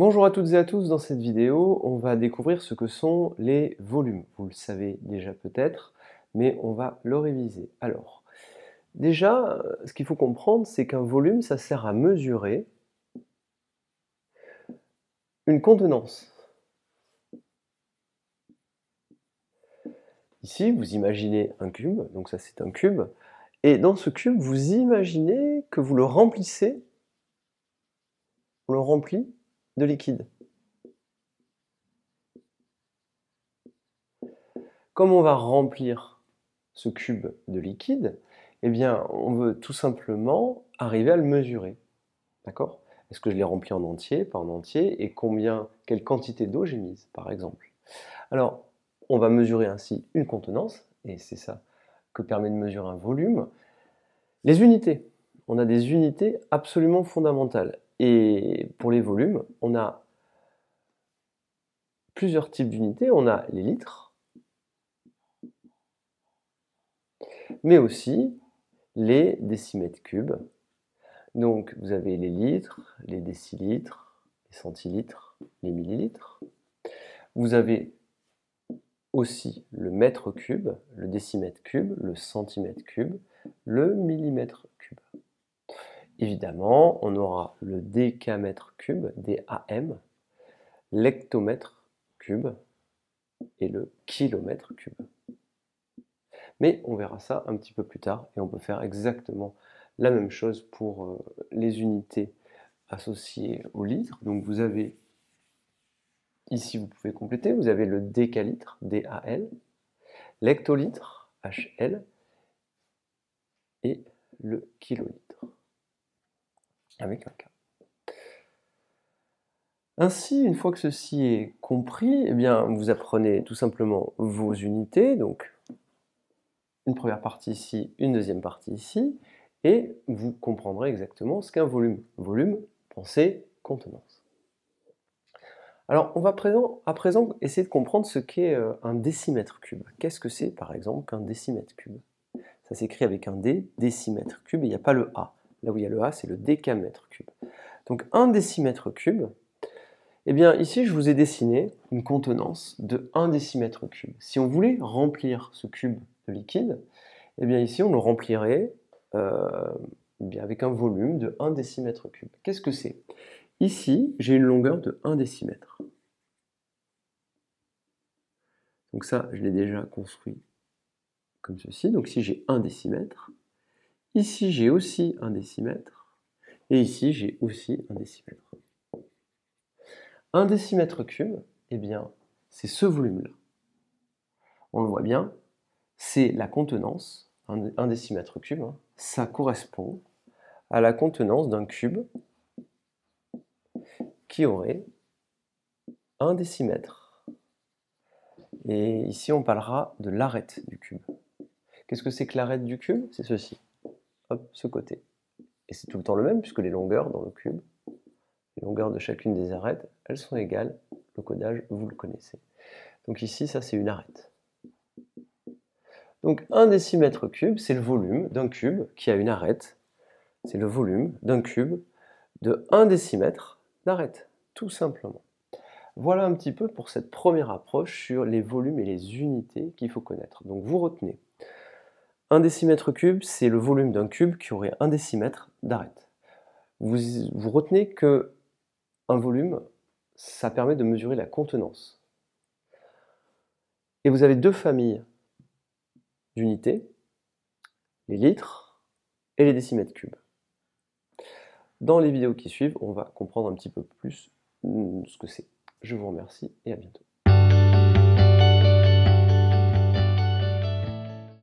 Bonjour à toutes et à tous, dans cette vidéo, on va découvrir ce que sont les volumes. Vous le savez déjà peut-être, mais on va le réviser. Alors, déjà, ce qu'il faut comprendre, c'est qu'un volume, ça sert à mesurer une contenance. Ici, vous imaginez un cube, donc ça c'est un cube, et dans ce cube, vous imaginez que vous le remplissez, on le remplit de liquide. Comme on va remplir ce cube de liquide, eh bien, on veut tout simplement arriver à le mesurer. D'accord? Est-ce que je l'ai rempli en entier, pas en entier, et quelle quantité d'eau j'ai mise, par exemple. Alors, on va mesurer ainsi une contenance, et c'est ça que permet de mesurer un volume. Les unités. On a des unités absolument fondamentales. Et pour les volumes, on a plusieurs types d'unités. On a les litres, mais aussi les décimètres cubes. Donc, vous avez les litres, les décilitres, les centilitres, les millilitres. Vous avez aussi le mètre cube, le décimètre cube, le centimètre cube, le millimètre cube. Évidemment, on aura le décamètre cube, DAM, l'hectomètre cube et le kilomètre cube. Mais on verra ça un petit peu plus tard et on peut faire exactement la même chose pour les unités associées au litre. Donc vous avez, ici vous pouvez compléter, vous avez le décalitre, DAL, l'hectolitre, HL, et le kilolitre, avec un K. Ainsi, une fois que ceci est compris, eh bien, vous apprenez tout simplement vos unités, donc une première partie ici, une deuxième partie ici, et vous comprendrez exactement ce qu'est un volume. Volume, pensez contenance. Alors, on va à présent essayer de comprendre ce qu'est un décimètre cube. Qu'est-ce que c'est, par exemple, qu'un décimètre cube? Ça s'écrit avec un D, décimètre cube, et il n'y a pas le A. Là où il y a le A, c'est le décamètre cube. Donc un décimètre cube, eh bien ici je vous ai dessiné une contenance de 1 décimètre cube. Si on voulait remplir ce cube de liquide, eh bien ici on le remplirait avec un volume de 1 décimètre cube. Qu'est-ce que c'est? Ici j'ai une longueur de 1 décimètre. Donc ça je l'ai déjà construit comme ceci. Donc ici j'ai 1 décimètre. Ici j'ai aussi 1 décimètre. Et ici j'ai aussi 1 décimètre. 1 décimètre cube, eh bien, c'est ce volume-là. On le voit bien, c'est la contenance, 1 décimètre cube, hein, ça correspond à la contenance d'un cube qui aurait 1 décimètre. Et ici, on parlera de l'arête du cube. Qu'est-ce que c'est que l'arête du cube? C'est ceci. Hop, ce côté. Et c'est tout le temps le même, puisque les longueurs dans le cube, les longueurs de chacune des arêtes, elles sont égales. Le codage, vous le connaissez. Donc ici, ça c'est une arête. Donc 1 décimètre cube, c'est le volume d'un cube qui a une arête. C'est le volume d'un cube de 1 décimètre d'arête, tout simplement. Voilà un petit peu pour cette première approche sur les volumes et les unités qu'il faut connaître. Donc vous retenez, 1 décimètre cube, c'est le volume d'un cube qui aurait 1 décimètre d'arête. Vous retenez que un volume, ça permet de mesurer la contenance. Et vous avez deux familles d'unités, les litres et les décimètres cubes. Dans les vidéos qui suivent, on va comprendre un petit peu plus ce que c'est. Je vous remercie et à bientôt.